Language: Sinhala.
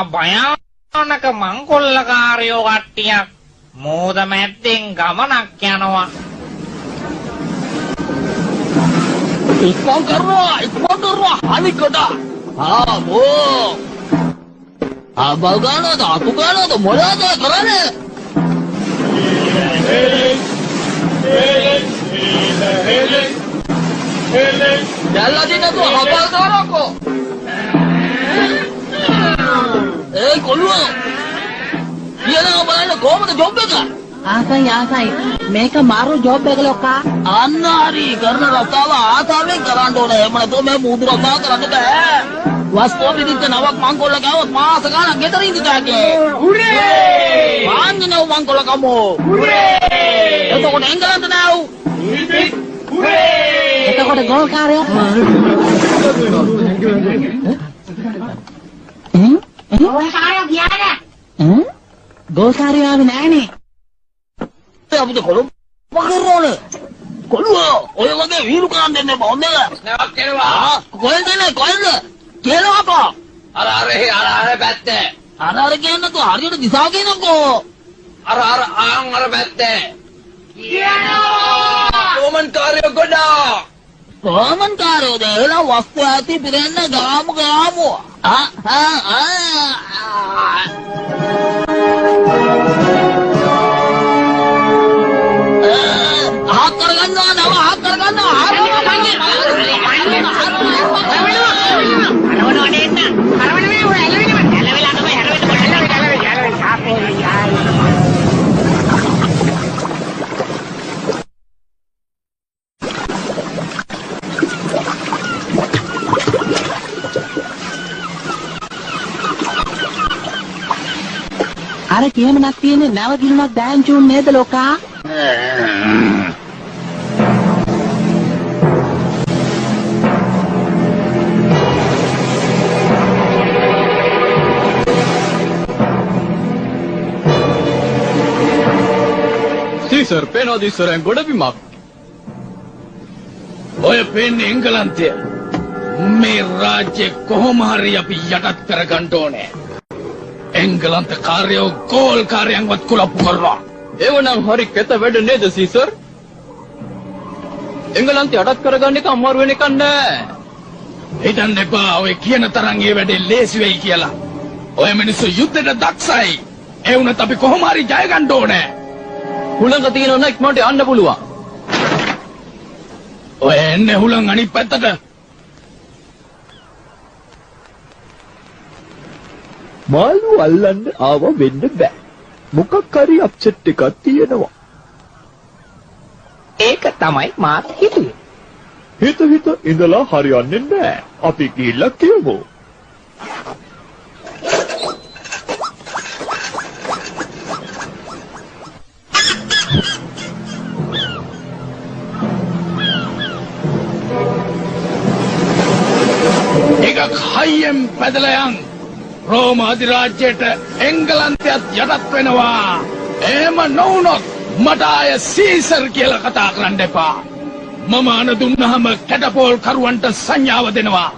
මහා භයානක මංකොල්ලකාරයෝ කට්ටියක් මෝද මැද්දෙන් ගමනක් යනවා. ඉක්මන් කරනවා හනිකට. බෝ. බගානද අතු ගානද මොනවද කරන්නේ? දැල්ලා දිනතු හබල් දාරකෝ. කොළුවා. ඊළඟ බලන්න කොහමද ජොබ් එක? ආසයි මේක මාරු ජොබ් එක ලොක්කා. අන්න හරි කරන රටාව ආසාවෙන් කරන්න ඕනේ. එහෙම නැතුව මේ මූදු රටාව කරන්න බෑ. වස්තුව පිටිච්ච නවක් මංකොල්ල ගාවොත් මාස ගානක් ගෙදර ඉඳිටාගේ. හුරේ! වාන්දිනව මංකොල්ල කමෝ. හුරේ! එතකොට එංගලන්ත නෑ උ. හුරේ! එතකොට ගෝල් කාර්යය. ගෝල් කාර්යය ගියානේ. ගෝල් කාර්යය ආවේ නෑනේ. අපිට කොළොම් වගරෝනේ. කොළුවා ඔය වගේ වීරු කරන් දෙන්නේ බොන්නේ. නැවක් කෙරුවා. කොහෙන්ද කියලාපා. අර පැත්තේ. අර කියන්න තු හරියට දිසා කියනකෝ. අර පැත්තේ. කියනවා. කොමන්කාරයෝ ගොඩා. කොමන්කාරයෝ දෙලා වස්තු ඇති පිරෙන්න ගාමු. हाथ कर गन्ना नवा हाथ कर गन्ना අර කියමනක් තියෙන්නේ නැව කිරුණක් දෑන් චූන් නේද ලොකා? සර් පේනවද ඉස්සරෙන් ගොඩබිමක්? ඔය පේන්නේ එංගලන්තය. මේ රාජ්‍ය කොහොම හරි අපි යටත් කරගන්න ඕනේ. එංගලන්ත කාර්යෝ ගෝල් කාර්යයන්වත් කුලප්පු කරනවා. ඒවනම් හරි කෙත වැඩ නේද සීසර්? එංගලන්තය යටත් කරගන්න එක අමාරු වෙන එකක් නෑ. හිතන්න එපා ඔය කියන තරම් ඒ වැඩේ ලේසි වෙයි කියලා. ඔය මිනිස්සු යුද්ධයට දක්ෂයි. ඒ වුණත් අපි කොහොම හරි ජය ගන්න ඕනේ. හුළඟ තියෙනවා නම් ඉක්මනට යන්න පුළුවන්. ඔය එන්නේ හුළඟ අනිත් පැත්තට. මාළු අල්ලන්න ආව වෙන්න බෑ. මොකක් හරි අප්සෙට් එකක් තියෙනවා. ඒක තමයි මාත් හිතුවේ. හිත ඉඳලා හරියන්නේ නෑ. අපි ගිහිල්ලා කියමු. එකක් හයියෙන් පැදලා යන්. රෝම අධිරාජ්‍යයට එංගලන්තයත් යටත් වෙනවා. එහෙම නොවුනොත් මට ආය සීසර් කියලා කතා කරන්න එපා. මම අන දුන්නාම කැටපෝල් කරුවන්ට සංඥාව දෙනවා.